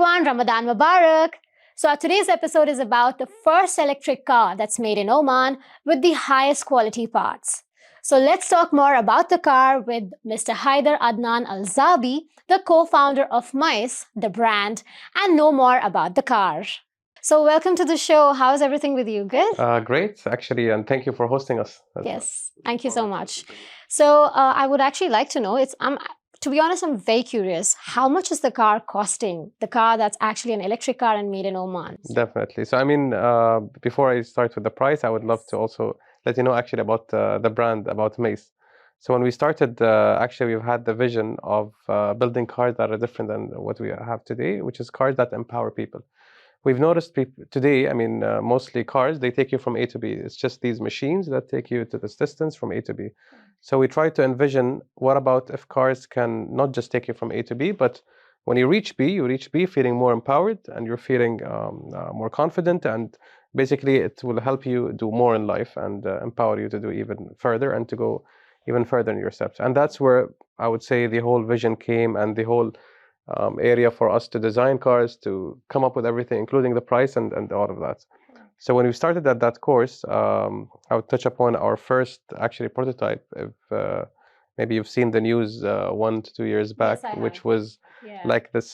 everyone, Ramadan Mubarak. So, today's episode is about the first electric car that's made in Oman with the highest quality parts. So, let's talk more about the car with Mr. Haider Adnan Al Zaabi, the co founder of Mice, the brand, and know more about the car. So, welcome to the show. How's everything with you? Good? Great, actually, and thank you for hosting us. Yes, thank you so much. So, I would actually like to know to be honest, I'm very curious. How much is the car costing? The car that's actually an electric car and made in Oman. Definitely. So, I mean, before I start with the price, I would love to also let you know actually about the brand, about Mace. So, when we started, actually, we've had the vision of building cars that are different than what we have today, which is cars that empower people. We've noticed today, I mean, mostly cars, they take you from A to B. It's just these machines that take you to this distance from A to B. So we try to envision, what about if cars can not just take you from A to B, but when you reach B, feeling more empowered and you're feeling more confident, and basically it will help you do more in life and empower you to do even further and to go even further in your steps. And that's where I would say the whole vision came, and the whole area for us to design cars, to come up with everything, including the price and all of that. So when we started at that course, I would touch upon our first actually prototype. If maybe you've seen the news 1 to 2 years back, Yes, I which have. was Yeah. like this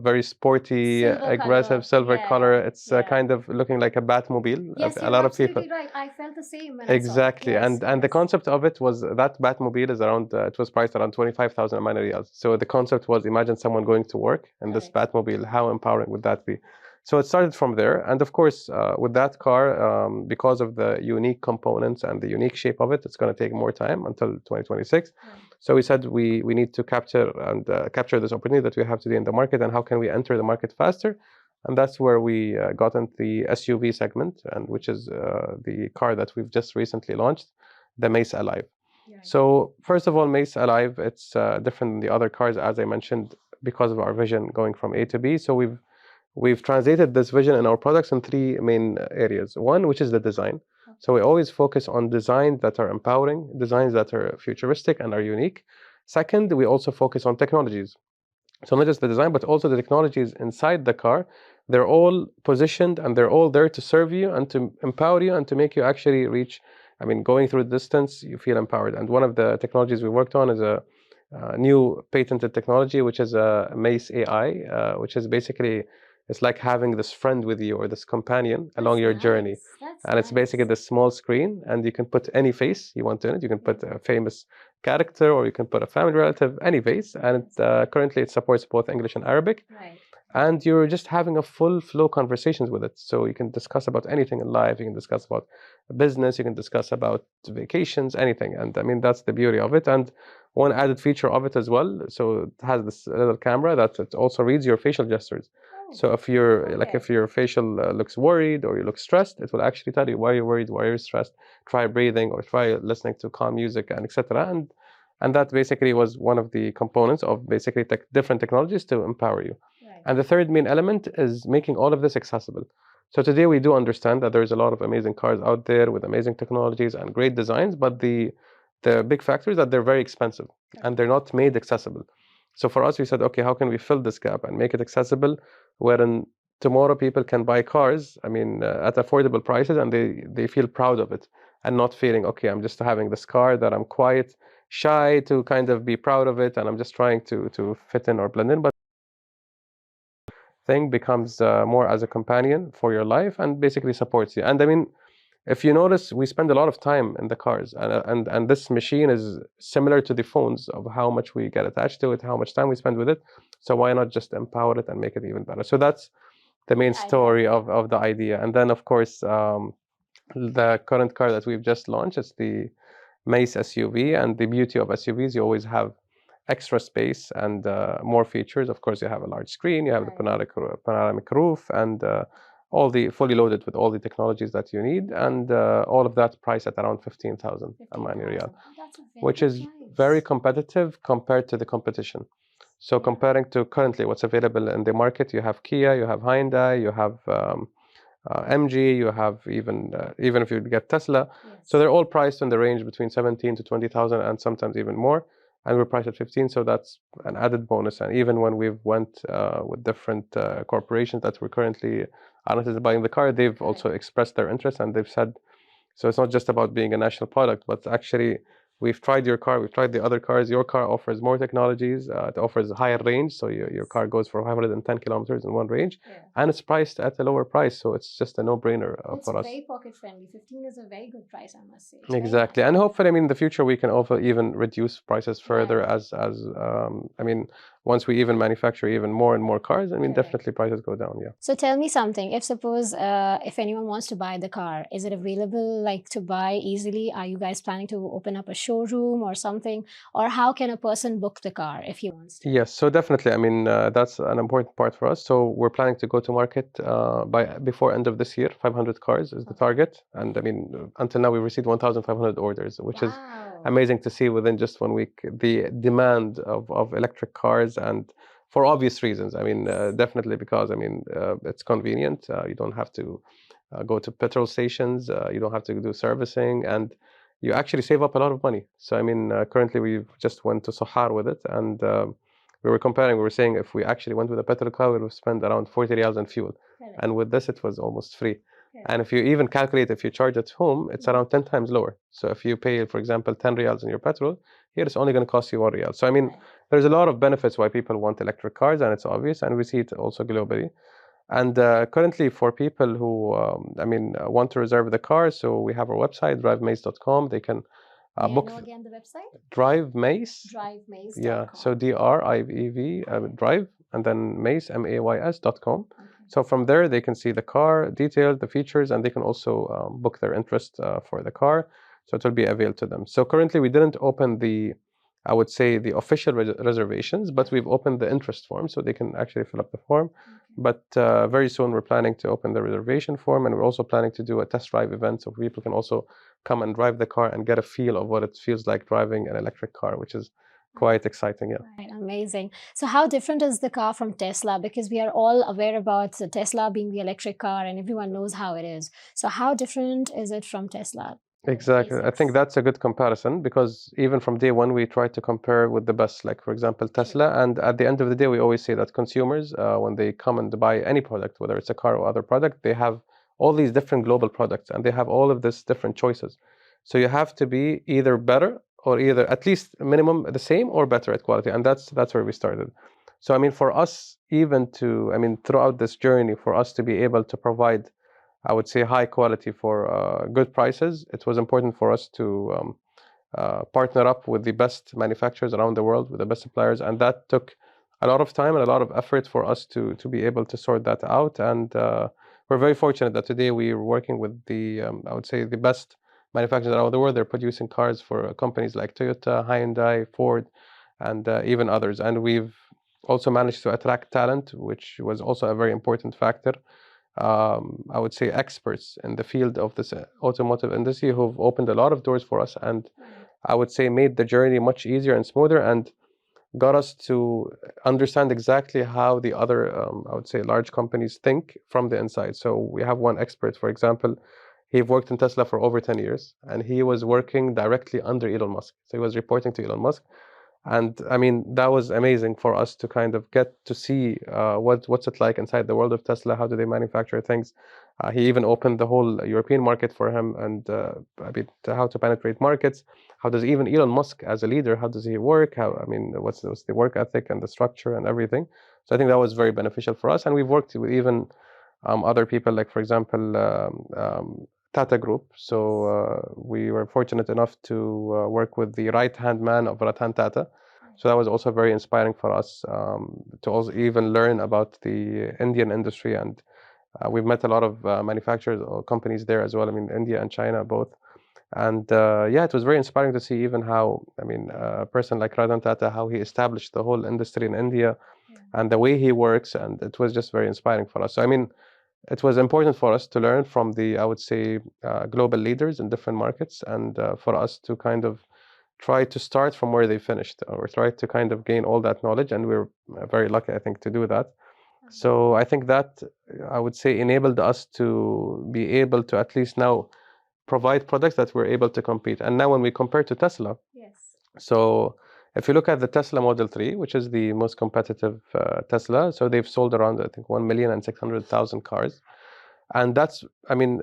very sporty, Silver aggressive color. silver Yeah, color. It's yeah. kind of looking like a Batmobile. Yes, A you're lot of people. absolutely right. I felt the same when I saw it. Exactly, Yes, and the yes. concept of it was that Batmobile is around. It was priced around 25,000 Omani riyals. So the concept was, imagine someone going to work in this Correct. Batmobile. How empowering would that be? So it started from there, and of course, with that car, because of the unique components and the unique shape of it, it's going to take more time until 2026. Right. So we said we need to capture this opportunity that we have today in the market, and how can we enter the market faster? And that's where we got into the SUV segment, and which is the car that we've just recently launched, the Mace Alive. Right. So first of all, Mace Alive, it's different than the other cars, as I mentioned, because of our vision going from A to B. So we've translated this vision in our products in three main areas. One, which is the design. So we always focus on designs that are empowering, designs that are futuristic and are unique. Second, we also focus on technologies. So not just the design, but also the technologies inside the car. They're all positioned and they're all there to serve you and to empower you and to make you actually reach. I mean, going through the distance, you feel empowered. And one of the technologies we worked on is a new patented technology, which is a Mace AI, which is basically, it's like having this friend with you or this companion along your journey. And it's basically this small screen, and you can put any face you want in it. You can put a famous character, or you can put a family relative, any face. And currently it supports both English and Arabic. Right. And you're just having a full flow conversations with it. So you can discuss about anything in life. You can discuss about business. You can discuss about vacations, anything. And I mean, that's the beauty of it. And one added feature of it as well. So it has this little camera that it also reads your facial gestures. So if you're like, if your facial looks worried or you look stressed, it will actually tell you why you're worried, why you're stressed. Try breathing or try listening to calm music, and etc. And that basically was one of the components of basically different technologies to empower you. Right. And the third main element is making all of this accessible. So today we do understand that there's a lot of amazing cars out there with amazing technologies and great designs, but the big factor is that they're very expensive and they're not made accessible. So for us, we said, okay, how can we fill this gap and make it accessible, wherein tomorrow people can buy cars, I mean, at affordable prices, and they feel proud of it, and not feeling, okay, I'm just having this car that I'm quite shy to kind of be proud of it, and I'm just trying to fit in or blend in. But thing becomes more as a companion for your life and basically supports you. And I mean, if you notice, we spend a lot of time in the cars, and this machine is similar to the phones of how much we get attached to it, how much time we spend with it. So why not just empower it and make it even better? So that's the main story of the idea. And then, of course, the current car that we've just launched is the Mace SUV. And the beauty of SUVs, you always have extra space and more features. Of course, you have a large screen, you have the panoramic roof, and all the fully loaded with all the technologies that you need, and all of that priced at around 15,000 Omani Riyal, which is very competitive compared to the competition. So comparing to currently what's available in the market, you have Kia, you have Hyundai, you have MG, you have even if you get Tesla. So they're all priced in the range between 17 to 20,000 and sometimes even more. and we're priced at 15, so that's an added bonus. And even when we've went with different corporations that we're currently honestly buying the car, they've also expressed their interest, and they've said, so it's not just about being a national product, but actually we've tried your car, we've tried the other cars. Your car offers more technologies, it offers a higher range, so your car goes for 510 kilometers in one range, and it's priced at a lower price, so it's just a no-brainer for us. It's very pocket friendly. 15 is a very good price, I must say. Exactly, and hopefully, I mean, in the future we can also even reduce prices further as I mean, once we even manufacture even more and more cars, I mean, definitely prices go down. Yeah. So tell me something. If suppose if anyone wants to buy the car, is it available like to buy easily? Are you guys planning to open up a showroom or something? Or how can a person book the car if he wants to? Yes, so definitely. I mean, that's an important part for us. So we're planning to go to market before end of this year. 500 cars is the target, and I mean, until now we've received 1,500 orders, which is amazing to see within just 1 week. The demand of electric cars, and for obvious reasons. I mean, definitely because I mean it's convenient. You don't have to go to petrol stations. You don't have to do servicing, and you actually save up a lot of money. So I mean, currently we just went to Sahar with it, and we were comparing. We were saying if we actually went with a petrol car, we would spend around 40 riyals in fuel, and with this it was almost free. And if you even calculate if you charge at home, it's around 10 times lower. So if you pay, for example, 10 riyals in your petrol, here it's only going to cost you 1 riyal. So I mean, there's a lot of benefits why people want electric cars, and it's obvious, and we see it also globally. And currently, for people who, I mean, want to reserve the car, so we have our website, drivemaze.com. They can book. May I know again the website? DriveMaze. Drivemaze.com. Yeah, so DRIVE, drive, and then Maze, MAYS.com. So from there, they can see the car details, the features, and they can also book their interest for the car. So it will be available to them. So currently, we didn't open the, I would say, the official reservations, but we've opened the interest form, so they can actually fill up the form. But very soon, we're planning to open the reservation form, and we're also planning to do a test drive event, so people can also come and drive the car and get a feel of what it feels like driving an electric car, which is quite exciting. Yeah. Right, amazing. So how different is the car from Tesla? Because we are all aware about the Tesla being the electric car and everyone knows how it is. So how different is it from Tesla? Exactly. I think that's a good comparison, because even from day one, we try to compare with the best, like, for example, Tesla. And at the end of the day, we always say that consumers, when they come and buy any product, whether it's a car or other product, they have all these different global products, and they have all of these different choices. So you have to be either better, or either at least minimum the same or better at quality. And that's where we started. So I mean, for us, even to, I mean, throughout this journey, for us to be able to provide, I would say, high quality for good prices, it was important for us to partner up with the best manufacturers around the world, with the best suppliers, and that took a lot of time and a lot of effort for us to be able to sort that out. And we're very fortunate that today we are working with the, I would say, the best manufacturers around the world. They're producing cars for companies like Toyota, Hyundai, Ford, and even others. And we've also managed to attract talent, which was also a very important factor. I would say experts in the field of this automotive industry who've opened a lot of doors for us, and I would say made the journey much easier and smoother, and got us to understand exactly how the other, I would say, large companies think from the inside. So we have one expert, for example, he worked in Tesla for over 10 years, and he was working directly under Elon Musk. So he was reporting to Elon Musk. And I mean, that was amazing for us to kind of get to see what's it like inside the world of Tesla. How do they manufacture things? He even opened the whole European market for him, and I mean, how to penetrate markets. How does even Elon Musk, as a leader, how does he work? How, I mean, what's the work ethic and the structure and everything? So I think that was very beneficial for us, and we've worked with even other people, like, for example, Tata Group. So we were fortunate enough to work with the right-hand man of Ratan Tata. So that was also very inspiring for us to also even learn about the Indian industry. And we've met a lot of manufacturers or companies there as well. I mean, India and China both. And yeah, it was very inspiring to see even how, I mean, a person like Ratan Tata, how he established the whole industry in India and the way he works. And it was just very inspiring for us. So, I mean, it was important for us to learn from the, I would say, global leaders in different markets, and for us to kind of try to start from where they finished, or try to kind of gain all that knowledge. And we're very lucky, I think, to do that. So I think that, I would say, enabled us to be able to at least now provide products that we're able to compete. And now when we compare to Tesla, so If you look at the Tesla Model 3, which is the most competitive Tesla, so they've sold around, I think, 1,600,000 cars. And that's, I mean,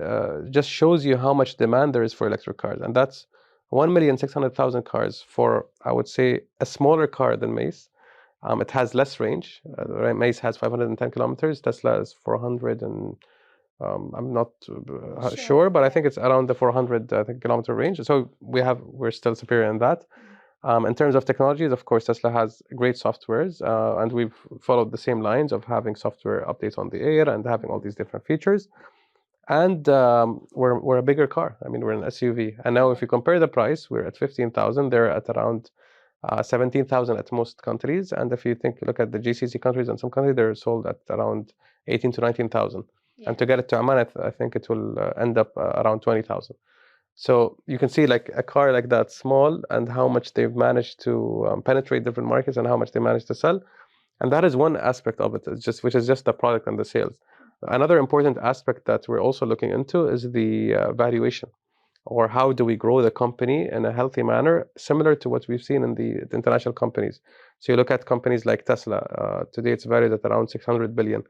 just shows you how much demand there is for electric cars. And that's 1,600,000 cars for, I would say, a smaller car than Mace. It has less range. Mace has 510 kilometers. Tesla is 400 and I'm not sure, but I think it's around the 400 kilometer range. So we're still superior in that. In terms of technologies, of course, Tesla has great softwares, and we've followed the same lines of having software updates on the air and having all these different features. And we're a bigger car. I mean, we're an SUV. And now, if you compare the price, we're at 15,000. They're at around 17,000 at most countries. And if you look at the GCC countries, and some countries they're sold at around 18 to 19,000. Yeah. And to get it to Oman, I think it will end up around 20,000. So you can see like a car like that small and how much they've managed to penetrate different markets and how much they managed to sell. And that is one aspect of it, which is just the product and the sales. Another important aspect that we're also looking into is the valuation, or how do we grow the company in a healthy manner, similar to what we've seen in the international companies. So you look at companies like Tesla, today it's valued at around 600 billion.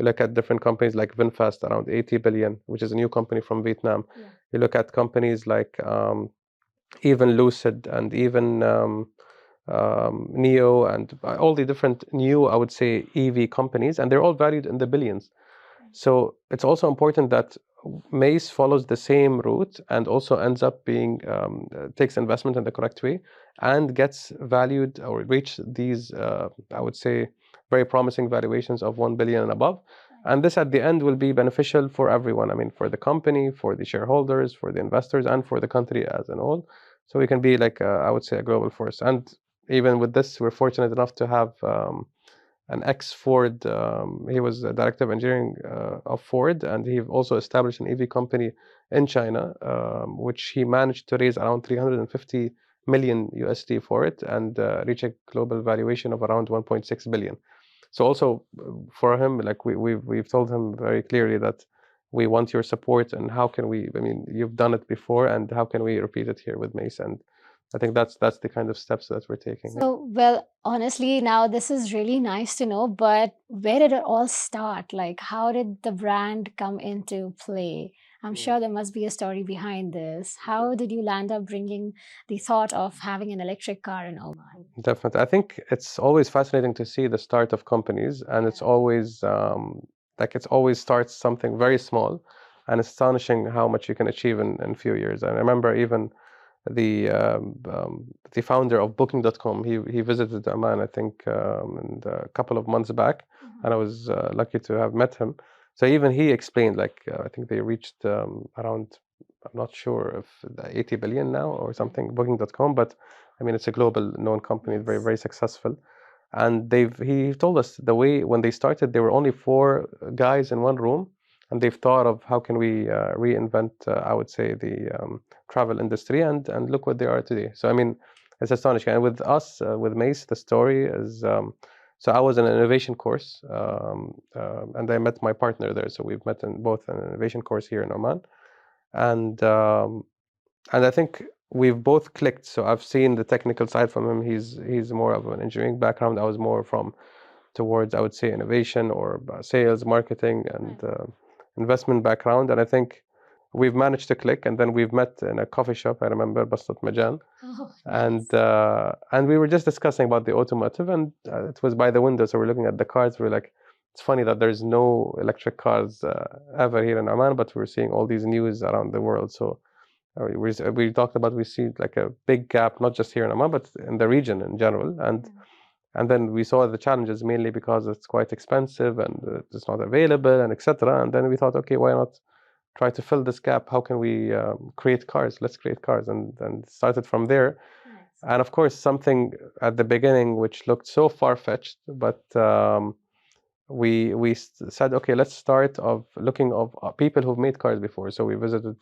You look at different companies like VinFast, around 80 billion, which is a new company from Vietnam. Yeah. You look at companies like even Lucid and even Neo and all the different new, I would say, EV companies, and they're all valued in the billions. So it's also important that Mace follows the same route and also ends up being takes investment in the correct way and gets valued or reach these I would say very promising valuations of 1 billion and above. And this at the end will be beneficial for everyone. I mean, for the company, for the shareholders, for the investors, and for the country as a whole. So we can be like I would say a global force. And even with this, we're fortunate enough to have an ex-Ford. He was a director of engineering of Ford, and he also established an EV company in China, which he managed to raise around 350 million USD for it and reach a global valuation of around 1.6 billion. So also for him, like we've told him very clearly that we want your support, and how can we? I mean, you've done it before, and how can we repeat it here with Mace? And I think that's the kind of steps that we're taking. So, well, honestly, now this is really nice to know, but where did it all start? Like, how did the brand come into play? I'm sure there must be a story behind this. How did you land up bringing the thought of having an electric car in Oman? Definitely. I think it's always fascinating to see the start of companies, and it's always it always starts something very small, and it's astonishing how much you can achieve in a few years. And I remember even the founder of Booking.com, he visited Oman, I think, and a couple of months back, and I was lucky to have met him. So even he explained, like, I think they reached around, I'm not sure if 80 billion now or something, Booking.com, but I mean, it's a global known company, very, very successful. And he told us the way when they started, there were only 4 guys in one room, and they've thought of how can we reinvent, I would say, the travel industry, and look what they are today. So I mean, it's astonishing. And with us, with Mace, the story is so I was in an innovation course, and I met my partner there. So we've met in both an innovation course here in Oman, and I think we've both clicked. So I've seen the technical side from him. He's more of an engineering background. I was more towards, I would say, innovation or sales, marketing, and investment background. And I think we've managed to click. And then we've met in a coffee shop. I remember Bastat Majan, and we were just discussing about the automotive, and it was by the window. So we're looking at the cars. We're like, it's funny that there's no electric cars ever here in Oman, but we're seeing all these news around the world. So we talked about, we see like a big gap, not just here in Oman, but in the region in general. And then we saw the challenges, mainly because it's quite expensive and it's not available and etc. And then we thought, okay, why not try to fill this gap? How can we create cars? Let's create cars, and started from there. Nice. And of course, something at the beginning which looked so far-fetched, but we said, okay, let's start of looking of people who've made cars before. So we visited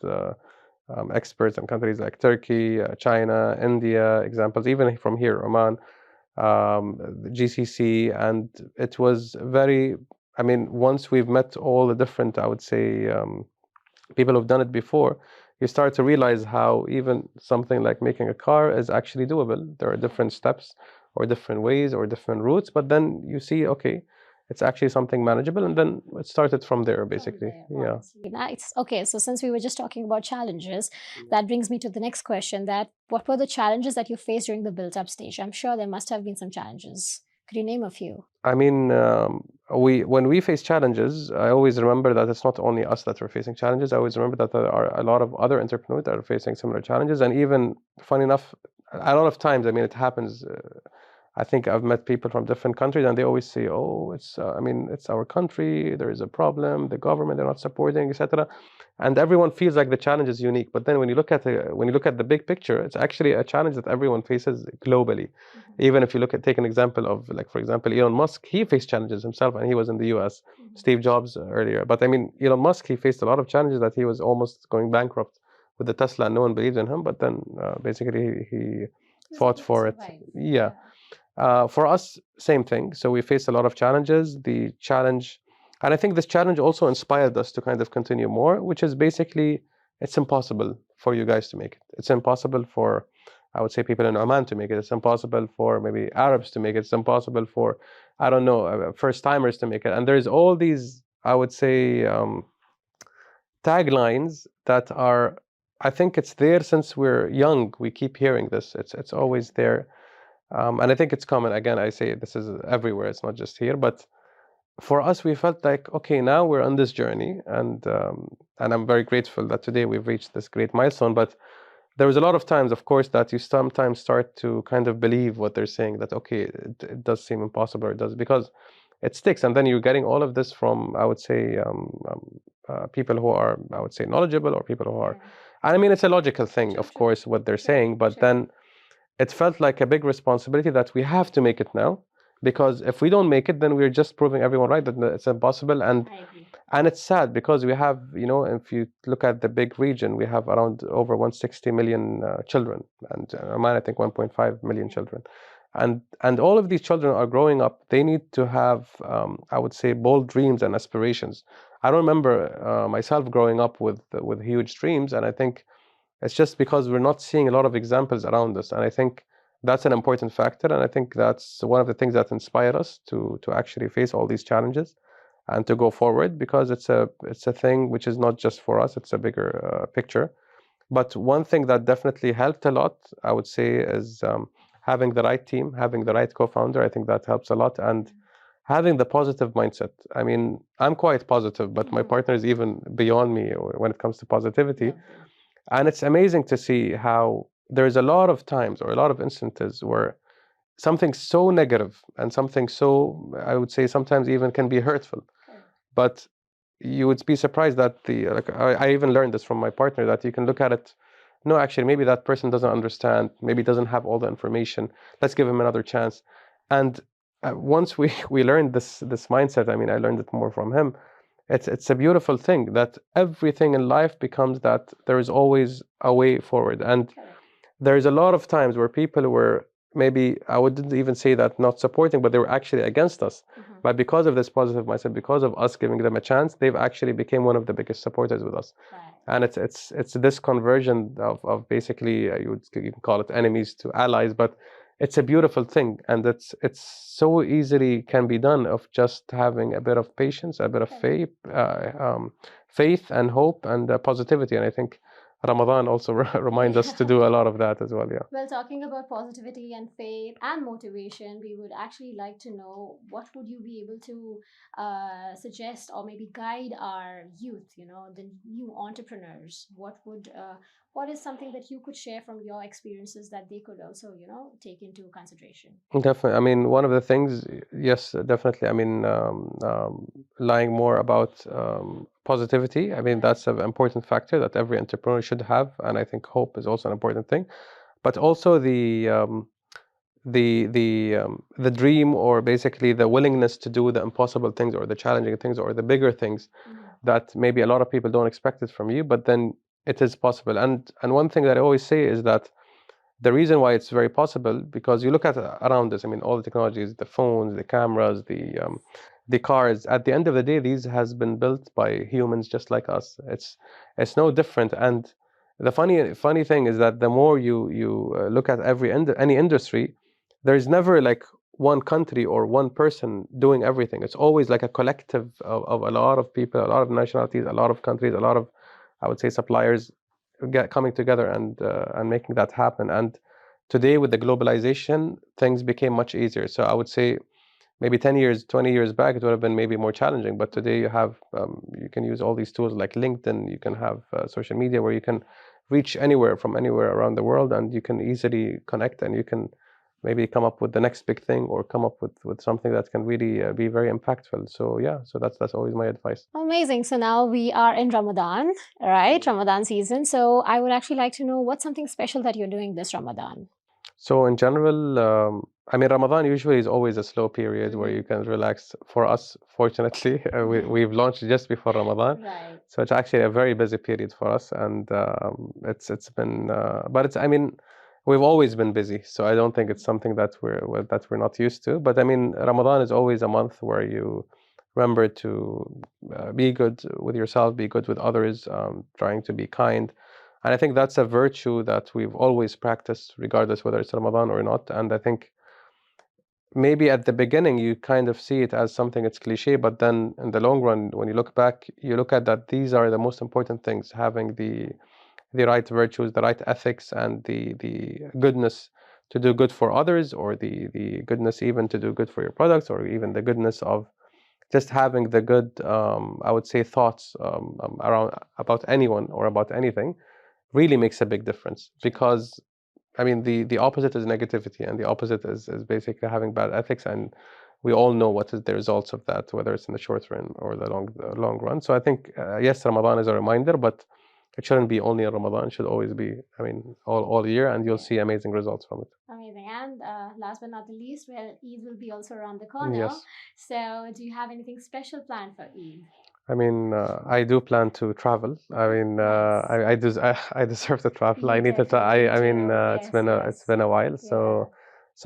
experts in countries like Turkey, China, India, examples, even from here, Oman, GCC, and it was very, I mean, once we've met all the different, I would say, people who've done it before, you start to realize how even something like making a car is actually doable. There are different steps or different ways or different routes, but then you see, okay, it's actually something manageable, and then it started from there, basically. Yeah. Honestly, nice. Okay, so since we were just talking about challenges, that brings me to the next question: that what were the challenges that you faced during the built-up stage? I'm sure there must have been some challenges. Could you name a few? I mean, we when we face challenges, I always remember that it's not only us that are facing challenges. I always remember that there are a lot of other entrepreneurs that are facing similar challenges, and even funny enough, a lot of times, I mean, it happens. I think I've met people from different countries, and they always say, "Oh, it's I mean, it's our country. There is a problem. The government, they're not supporting, etc." And everyone feels like the challenge is unique. But then when you look at the big picture, it's actually a challenge that everyone faces globally. Even if you take an example of, like, for example, Elon Musk, he faced challenges himself, and he was in the U.S. Steve Jobs earlier, but I mean, Elon Musk, he faced a lot of challenges that he was almost going bankrupt with the Tesla, and no one believed in him. But then basically he fought for it. Yeah. For us, same thing. So we faced a lot of challenges. The challenge, and I think this challenge also inspired us to kind of continue more, which is basically it's impossible for you guys to make it. It's impossible for, I would say, people in Oman to make it. It's impossible for maybe Arabs to make it. It's impossible for, I don't know, first timers to make it. And there's all these, I would say, taglines that are, I think it's there since we're young. We keep hearing this. It's always there, and I think it's common. Again, I say this is everywhere. It's not just here. But for us, we felt like, okay, now we're on this journey, and I'm very grateful that today we've reached this great milestone. But there was a lot of times, of course, that you sometimes start to kind of believe what they're saying. That okay, it does seem impossible. It does, because it sticks, and then you're getting all of this from, I would say, people who are, I would say, knowledgeable, or people who are. I mean, it's a logical thing, of course, what they're saying, but then it felt like a big responsibility that we have to make it now, because if we don't make it, then we're just proving everyone right that it's impossible. And it's sad because we have, if you look at the big region, we have around over 160 million children, and Oman, I think 1.5 million children, and all of these children are growing up. They need to have, I would say, bold dreams and aspirations. I don't remember myself growing up with huge dreams, and I think it's just because we're not seeing a lot of examples around us. And I think that's an important factor. And I think that's one of the things that inspire us to actually face all these challenges and to go forward, because it's a thing which is not just for us, it's a bigger picture. But one thing that definitely helped a lot, I would say, is having the right team, having the right co-founder. I think that helps a lot. And having the positive mindset. I mean, I'm quite positive, but my partner is even beyond me when it comes to positivity. And it's amazing to see how there's a lot of times or a lot of instances where something so negative and something so, I would say, sometimes even can be hurtful. But you would be surprised that I even learned this from my partner, that you can look at it. No, actually, maybe that person doesn't understand. Maybe doesn't have all the information. Let's give him another chance. And once we learned this mindset, I mean, I learned it more from him. It's a beautiful thing that everything in life becomes that there is always a way forward. And there's a lot of times where people were, maybe I wouldn't even say that not supporting, but they were actually against us. But because of this positive mindset, because of us giving them a chance, they've actually became one of the biggest supporters with us. And it's this conversion of basically, you can call it enemies to allies, but it's a beautiful thing, and it's so easily can be done, of just having a bit of patience, a bit of faith and hope and positivity. And I think Ramadan also reminds us to do a lot of that as well. Yeah. Well, talking about positivity and faith and motivation, we would actually like to know, what would you be able to suggest or maybe guide our youth, the new entrepreneurs? What is something that you could share from your experiences that they could also, take into consideration? Definitely. I mean, one of the things, yes, definitely. I mean, lying more about positivity. I mean, that's an important factor that every entrepreneur should have, and I think hope is also an important thing. But also the dream, or basically the willingness to do the impossible things or the challenging things or the bigger things that maybe a lot of people don't expect it from you, but then it is possible. And one thing that I always say is that the reason why it's very possible, because you look at around us. I mean, all the technologies, the phones, the cameras, the cars. At the end of the day, these has been built by humans just like us. It's no different. And the funny thing is that the more you look at any industry, there's never like one country or one person doing everything. It's always like a collective of a lot of people, a lot of nationalities, a lot of countries, a lot of, I would say, suppliers coming together and making that happen. And today with the globalization, things became much easier. So I would say maybe 10 years, 20 years back, it would have been maybe more challenging. But today you can use all these tools like LinkedIn, you can have social media where you can reach anywhere from anywhere around the world, and you can easily connect, and you can maybe come up with the next big thing or come up with something that can really be very impactful. So yeah, so that's always my advice. Amazing. So now we are in Ramadan, right? Ramadan season. So I would actually like to know what's something special that you're doing this Ramadan. So in general, I mean, Ramadan usually is always a slow period where you can relax. For us, fortunately, we've launched just before Ramadan, Right. so it's actually a very busy period for us, and it's been, but it's, I mean, we've always been busy, so I don't think it's something that we're not used to. But I mean, Ramadan is always a month where you remember to be good with yourself, be good with others, trying to be kind. And I think that's a virtue that we've always practiced, regardless whether it's Ramadan or not. And I think maybe at the beginning you kind of see it as something it's cliche, but then in the long run, when you look back, you look at that these are the most important things: having the right virtues, the right ethics, and the goodness to do good for others, or the goodness even to do good for your products, or even the goodness of just having the good, I would say, thoughts around about anyone or about anything really makes a big difference. Because I mean, the opposite is negativity, and the opposite is basically having bad ethics, and we all know what is the results of that, whether it's in the short run or the long run. So I think yes, Ramadan is a reminder, but it shouldn't be only in Ramadan. It should always be, I mean, all year, and you'll see amazing results from it. Amazing. And last but not the least, well, Eid will be also around the corner. Yes. So do you have anything special planned for Eid? I mean, I do plan to travel. I mean, I deserve to travel. I You need to. I mean, do. it's been a while. So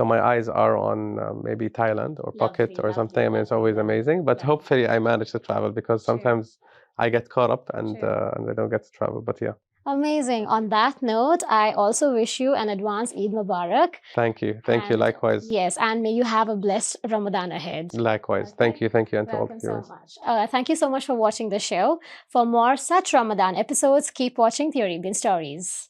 my eyes are on maybe Thailand or Phuket or something. I mean, it's always amazing. But hopefully, I manage to travel, because sometimes I get caught up and I don't get to travel. But yeah. Amazing. On that note, I also wish you an advance Eid Mubarak. Thank you. Thank you. Likewise. Yes, and may you have a blessed Ramadan ahead. Likewise. Thank you. Thank you, and to all the Welcome so viewers. much. Thank you so much for watching the show. For more such Ramadan episodes, keep watching the Arabian Stories.